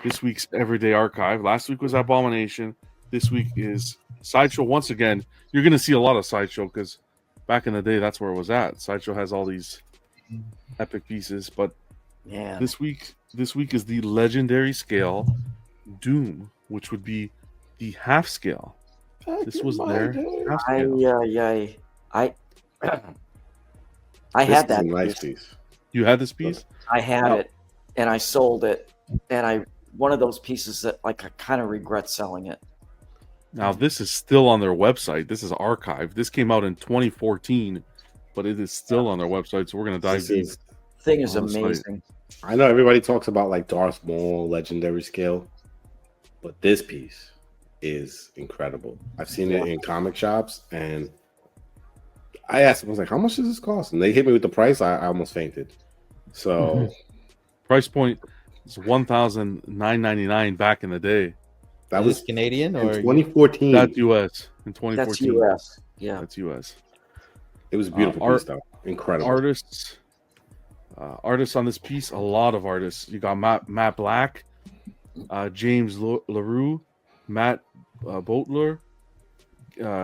this week's Everyday Archive. Last week was Abomination. This week is Sideshow. Once again, you're going to see a lot of Sideshow because back in the day, that's where it was at. Sideshow has all these epic pieces, but this week is the legendary scale Doom, which would be the half scale. This was their half scale. I had that nice piece. You had this piece? I had it, and I sold it, and one of those pieces that I kind of regret selling it. Now this is still on their website. This is archived. This came out in 2014, but it is still on their website. So we're gonna dive deep. Thing is amazing. I know everybody talks about like Darth Maul legendary scale, but this piece is incredible. I've seen it in comic shops, and I asked them, I was like, how much does this cost? And they hit me with the price. I almost fainted. So price point is $1,999 back in the day. That was Canadian or 2014. That's US in 2014. That's US. Yeah, that's US. It was a beautiful piece, though. Incredible artists on this piece. A lot of artists. You got Matt Black, James LaRue, Matt Boatler,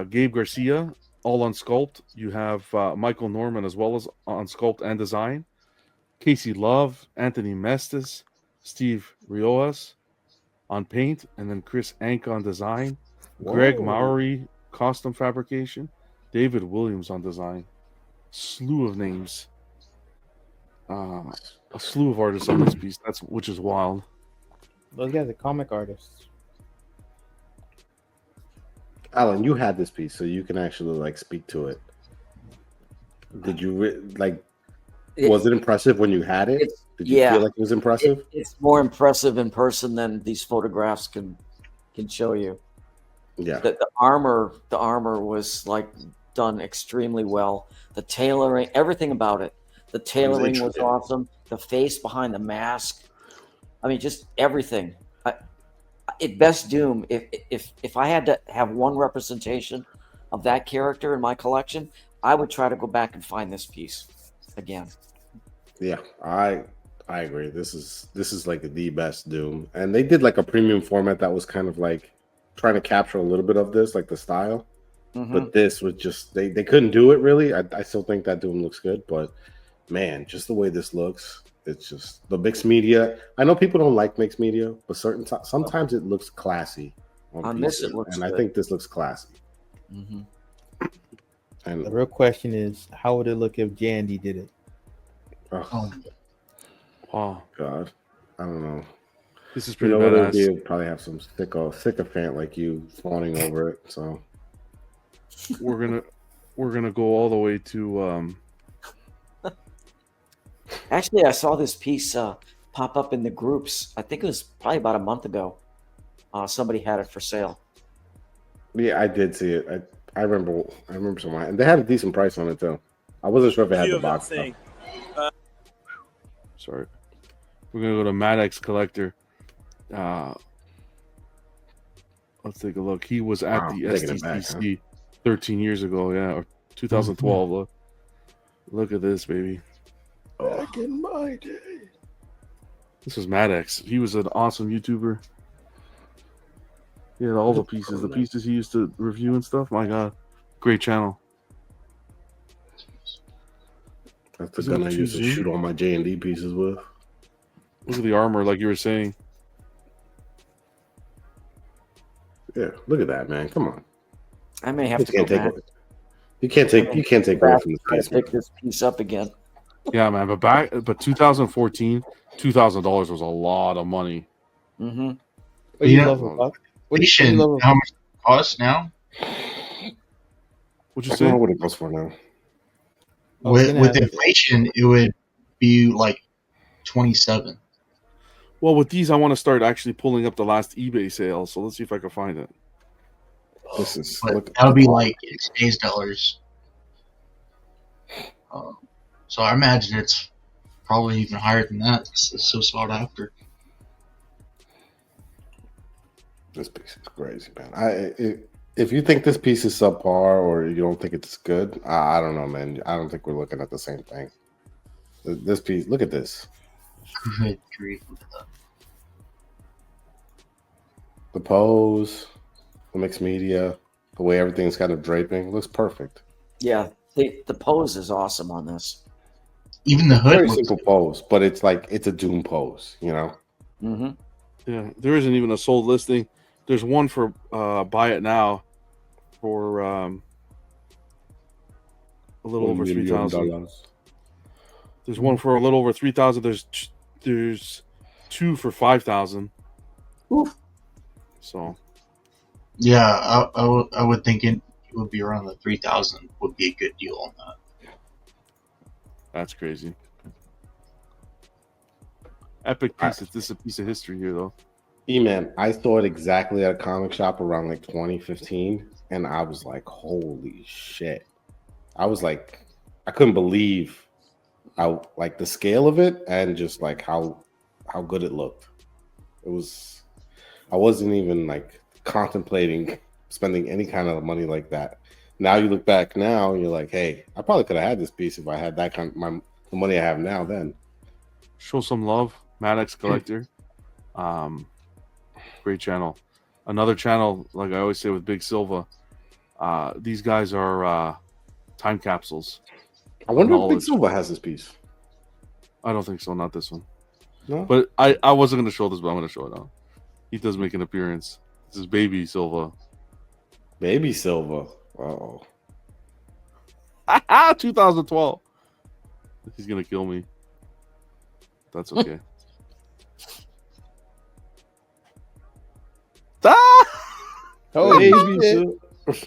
Gabe Garcia, all on sculpt. You have Michael Norman as well as on sculpt and design. Casey Love, Anthony Mestis, Steve Riojas on paint, and then Chris Ank on design. Whoa. Greg Mowry, costume fabrication. David Williams on design. Slew of names. A slew of artists on this piece. Which is wild. Those guys are comic artists. Alan, you had this piece, so you can actually like speak to it. Did you was it impressive when you had it? Did you feel like it was impressive? It's more impressive in person than these photographs can show you. Yeah. The armor was like done extremely well. The tailoring, everything about it. The tailoring was awesome. The face behind the mask. I mean, just everything. At best Doom, if I had to have one representation of that character in my collection, I would try to go back and find this piece again. Yeah, I agree. This is like the best Doom, and they did like a premium format that was kind of like trying to capture a little bit of this, like the style. But this was just they couldn't do it really. I still think that Doom looks good, but man, just the way this looks, it's just the mixed media. I know people don't like mixed media, but sometimes it looks classy on this. It looks, and good. I think this looks classy. And the real question is, how would it look if Jandy did it? Oh God, I don't know. This is pretty badass. You'll probably have some sycophant like you fawning over it. So we're gonna go all the way to. Actually, I saw this piece pop up in the groups. I think it was probably about a month ago. Somebody had it for sale. Yeah, I did see it. I remember someone, and they had a decent price on it too. I wasn't sure if it had the box. Sorry, we're gonna go to Maddox Collector. Let's take a look. He was at the SDCC 13 years ago, or 2012. Look at this, baby. Back in my day. This was Maddox. He was an awesome YouTuber. He had all the pieces he used to review and stuff. My God, great channel. That's the gun I used to shoot all my J&D pieces with. Look at the armor, like you were saying. Yeah, look at that, man. Come on. I may have to go back. You can't take away from this piece. Pick this piece up again. Yeah, man. But 2014, $2,000 was a lot of money. How much it costs now? What'd you I say? don't know what it goes for now. With inflation, it would be like 27. Well, with these, I want to start actually pulling up the last eBay sale. So let's see if I can find it. That would be like in today's dollars. So I imagine it's probably even higher than that. It's so sought after. This piece is crazy, man. If you think this piece is subpar or you don't think it's good, I don't know, man. I don't think we're looking at the same thing. This piece, look at this. Good grief. The pose, the mixed media, the way everything's kind of draping looks perfect. Yeah, the pose is awesome on this. Even the hood Very looks simple pose, but it's like it's a Doom pose, you know. Mm-hmm. Yeah, there isn't even a sold listing. There's one for buy it now for a little over $1 million. 3,000. There's one for a little over 3,000. There's two for 5,000. Oof. So yeah. I would think it would be around the 3,000 would be a good deal on that. that's crazy. Epic piece. This is a piece of history here, though. E-Man, I saw it exactly at a comic shop around like 2015, and I was like, holy shit. I was like, I couldn't believe how like the scale of it and just like how good it looked. It was, I wasn't even like contemplating spending any kind of money like that. Now you look back now and you're like, hey, I probably could have had this piece if I had that kind of the money I have now then. Show some love, Maddox Collector. Great channel. Another channel, like I always say with Big Silva, these guys are time capsules. I wonder if Big Knowledge. Silva has this piece. I don't think so, not this one. No? But I wasn't going to show this, but I'm going to show it now. He does make an appearance. This is Baby Silva. Baby Silva. Uh-oh. 2012. He's going to kill me. That's okay. Oh, Baby shit.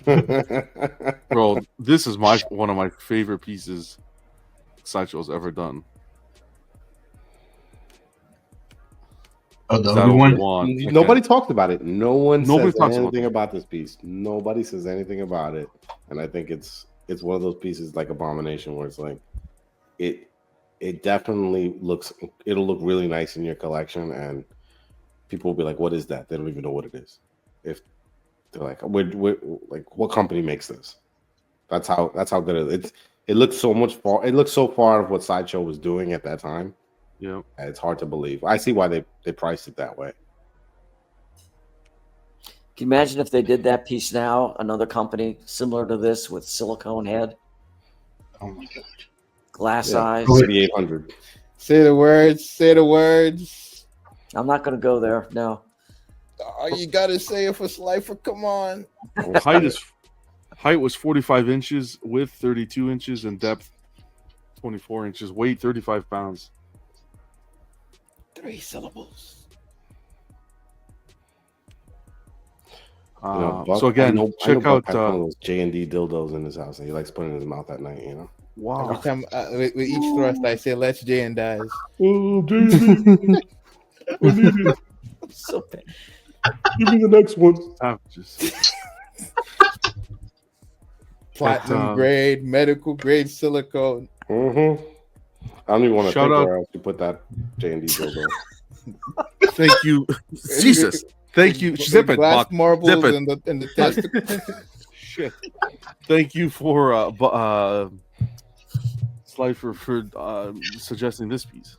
Silva. Bro, this is one of my favorite pieces Sideshow's ever done. Oh, the That other one. one. Nobody talked about it. Nobody talks says about anything about this piece. Nobody says anything about it. And I think it's one of those pieces like Abomination where it's like it definitely it'll look really nice in your collection and people will be like, what is that? They don't even know what it is. If they're like, we're like, what company makes this? That's how good it is. It looks so far of what Sideshow was doing at that time. Yeah. It's hard to believe. I see why they priced it that way. Can you imagine if they did that piece now, another company similar to this with silicone head, Oh my god. glass Yeah. eyes? 3800. Say the words. Say the words. I'm not going to go there. No. Oh, you gotta say it for Slifer. Come on. Height was 45 inches, width 32 inches, and depth 24 inches. Weight 35 pounds. 3 syllables. Buck, So again, I know check Buck out. has one of those J&D dildos in his house, and he likes putting it in his mouth at night. You know. Wow. Every time with each thrust, I say, "Let's J and dies." Oh, David, I need it. So bad. Give me the next one. Platinum grade, medical grade silicone. Mm-hmm. I don't even want to Shout think out- where else you put that J&D dildo. Thank you, Jesus. Thank you. Zip it, Glass Buck. marbles Zip it. and the testicle. Shit. Thank you for Slifer for suggesting this piece.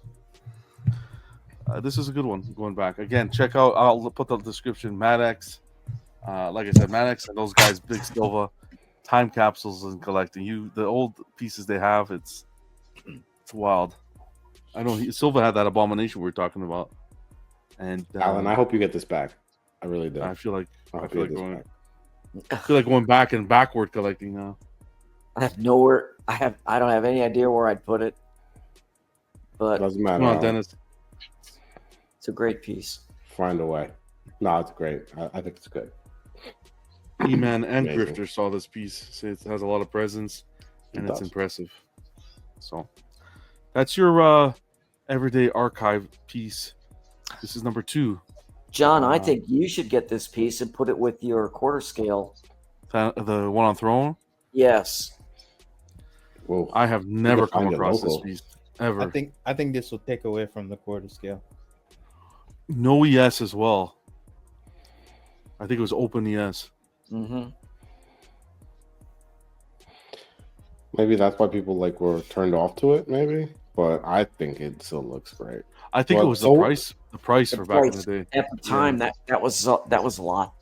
This is a good one. Going back again, check out. I'll put the description. Maddox, like I said, Maddox and those guys, Big Silva, time capsules and collecting. The old pieces they have. It's wild. I know Silva had that Abomination we were talking about, and Alan, I hope you get this back. I really do. I feel like I feel like going. I feel like going back and backward collecting now. I have nowhere. I don't have any idea where I'd put it, but Doesn't matter. Come on, Alan. Dennis. it's a great piece. Find a way. No, it's great. I think it's good. E-Man and Amazing. Grifter saw this piece. Say it has a lot of presence, and It it's does. impressive. So that's your everyday archive piece. This is number 2. John, I think you should get this piece and put it with your quarter scale. The one on Throne. Yes. Whoa. I have never come find it across this local. piece ever. I think this will take away from the quarter scale. No ES as well. I think it was open ES. Mm-hmm. Maybe that's why people were turned off to it. Maybe but I think it still looks great. I think it Well, was so- the price The for back in price the day. at the time that was a lot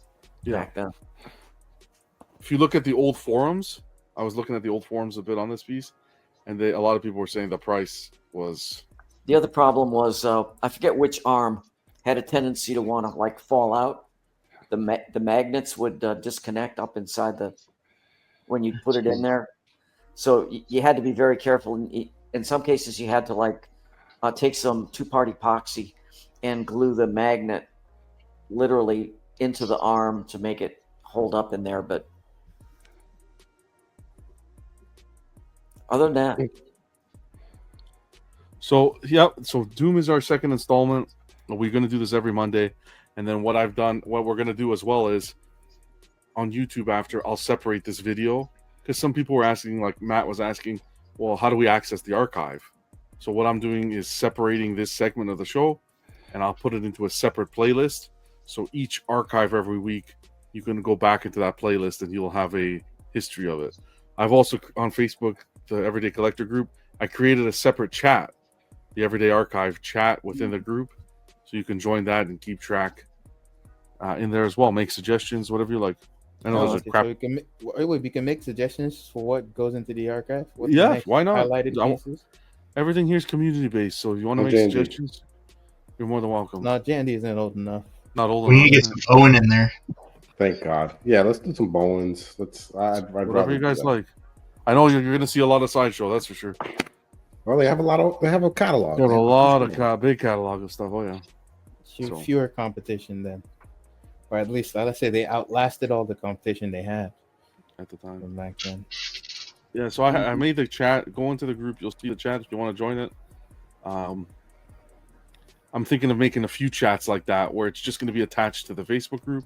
Yeah. back then. If you look at the old forums, I was looking at the old forums a bit on this piece, and a lot of people were saying the price was. The other problem was I forget which arm had a tendency to want to like fall out. The magnets would disconnect up inside when you put it in there. So you had to be very careful. In some cases, you had to like take some two-part epoxy and glue the magnet literally into the arm to make it hold up in there. But other than that, So so Doom is our second installment. We're going to do this every Monday, and then what we're going to do as well is on YouTube after I'll separate this video because some people were asking, like Matt was asking, well, how do we access the archive? So what I'm doing is separating this segment of the show, and I'll put it into a separate playlist. So each archive every week, you can go back into that playlist, and you'll have a history of it. I've also on Facebook, the Everyday Collector group, I created a separate chat, the Everyday Archive chat within the group, so you can join that and keep track in there as well. Make suggestions, whatever you like. I know there's a crap. So we can make suggestions for what goes into the archive. What's Yeah, the next why not? highlighted pieces? Everything here is community based, so if you want to make Jandy. suggestions, you're more than welcome. No, Jandy isn't old enough. Not old We need to enough. get some Owen in there. Thank God. Yeah, let's do some Bowens. I'd Whatever rather you do guys that. like. I know you're going to see a lot of Sideshow, that's for sure. Well, they have a catalog. They have a man. lot of big catalog of stuff. Oh yeah. So- Fewer competition then, or at least let's say they outlasted all the competition they had At the time. from back then. Yeah, so I made the chat. Go into the group. You'll see the chat if you want to join it. I'm thinking of making a few chats like that where it's just going to be attached to the Facebook group,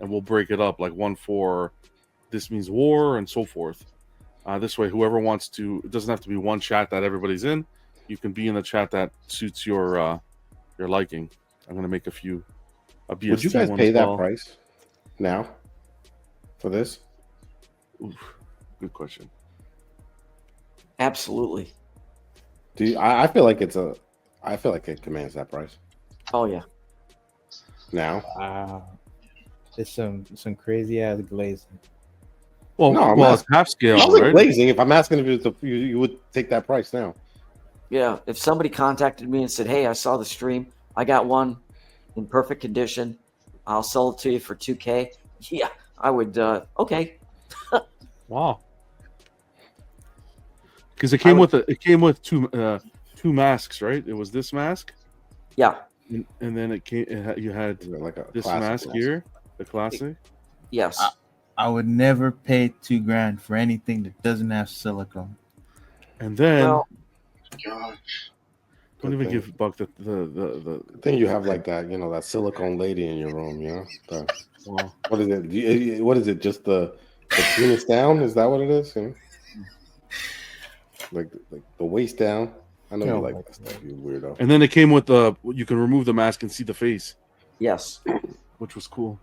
and we'll break it up, like one for This Means War and so forth. This way, whoever wants to, it doesn't have to be one chat that everybody's in. You can be in the chat that suits your liking. I'm going to make a few. Would you guys pay that price now for this? Oof, good question. absolutely. Do you, I feel like I feel like it commands that price Oh yeah. now. Wow, it's some crazy ass glazing. Well, No, I'm it's half scale, I was right? glazing. If I'm asking if you would take that price now. Yeah, if somebody contacted me and said, "Hey, I saw the stream. I got one in perfect condition. I'll sell it to you for $2,000." Yeah, I would. Okay. Wow. Because it came with two masks, right? It was this mask, Yeah. and then you had Like a this classic mask here, the classic. Yes. I would never pay $2,000 for anything that doesn't have silicone. And then Well, Gosh. don't even Okay. give Buck the I think you have like that, that silicone lady in your room, well, What is it? What is it? Just the penis down? Is that what it is? Like the waist down. I know you Oh like my that stuff, you weirdo. and then it came with you can remove the mask and see the face, yes. which was cool.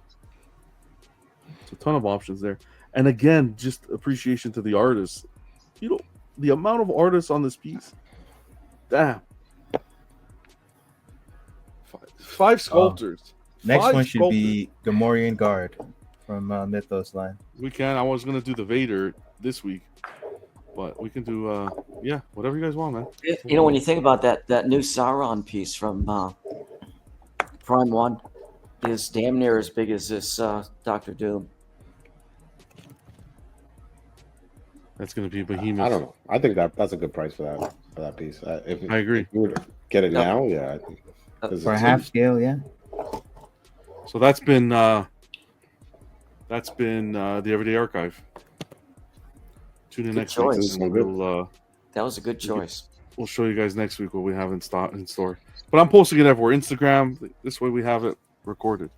It's a ton of options there. And again, just appreciation to the artists. The amount of artists on this piece. Damn. Five sculptors. Next Five one should sculptors. be Gamorrean Guard from Mythos line. We can. I was gonna do the Vader this week, but we can do whatever you guys want, man. You know, when you think about that new Sauron piece from Prime One is damn near as big as this Doctor Doom. That's gonna be a behemoth. I don't know. I think that's a good price for that piece. If I agree. If you were to get it Yep. now, yeah, I think. 'cause For a it's- half scale, yeah. So that's been the Everyday Archive. Tune in Good next choice. week. And That was a good choice. we'll show you guys next week what we have in store. But I'm posting it everywhere. Instagram. This way we have it recorded.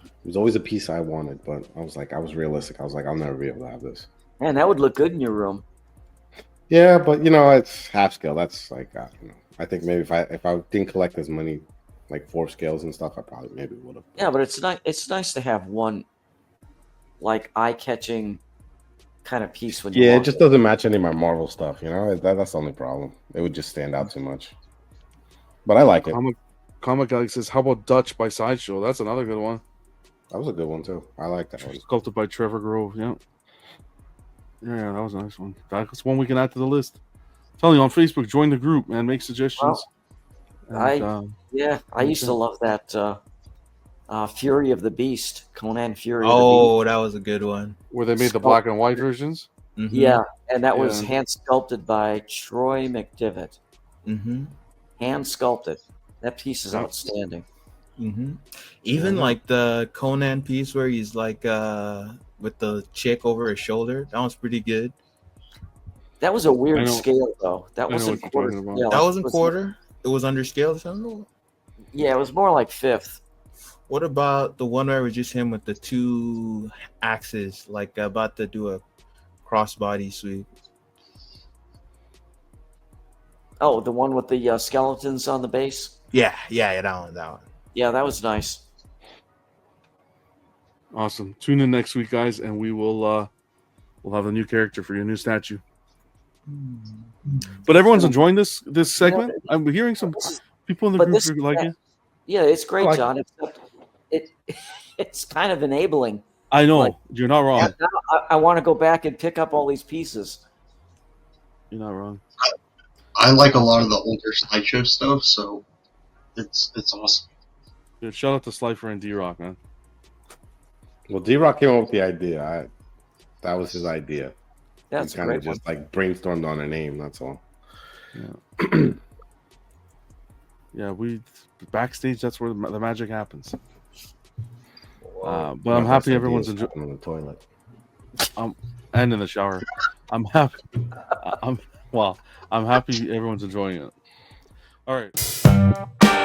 It was always a piece I wanted, but I was realistic. I was like, I'll never be able to have this. Man, that would look good in your room. Yeah, but it's half scale. That's like, I think maybe if I didn't collect as many like 4 scales and stuff, I probably maybe would have. Yeah, but it's nice to have one like eye-catching kind of piece when you Yeah, it walk. just doesn't match any of my Marvel stuff. You know, that's the only problem. It would just stand out too much. But I like it. Comic Galaxy says, "How about Dutch by Sideshow?" That's another good one. That was a good one too. I like that one. Sculpted by Trevor Grove. Yeah, that was a nice one. That's one we can add to the list. Tell you on Facebook, join the group, man. Make suggestions. I used to love that Fury of the Beast, Conan Fury of the Oh, that was a good one. where they made the black and white versions. Mhm. Yeah, and that was Yeah. hand sculpted by Troy McDivitt. Mhm. Hand sculpted. That piece is Yep. outstanding. Mhm. Even Yeah. like the Conan piece where he's like with the chick over his shoulder. That was pretty good. That was a I weird know- scale, though. That I know wasn't what you're quarter talking about. scale. That wasn't It was- quarter. It was under scale or something. Yeah, it was more like fifth. What about the one where it was just him with the two axes, like about to do a crossbody sweep? Oh, the one with the skeletons on the base? Yeah, that one. Yeah, that was nice. Awesome. Tune in next week, guys, and we'll have a new character for your new statue. But everyone's enjoying this segment. I'm hearing some people in the But group this- who like it. Yeah, it's great, I like John. Except it's kind of enabling. I know Like- you're not wrong. Now I want to go back and pick up all these pieces. You're not wrong. I like a lot of the older Sideshow stuff, so it's awesome. Dude, shout out to Slifer and D-Rock, man. Well, D-Rock came up with the idea. That was his idea. That's He kind of great. just like brainstormed on a name. That's all. Yeah, we backstage. That's where the magic happens. But My I'm happy best everyone's idea is enjoying. on the toilet. And in the shower. I'm happy. I'm happy everyone's enjoying it. All right.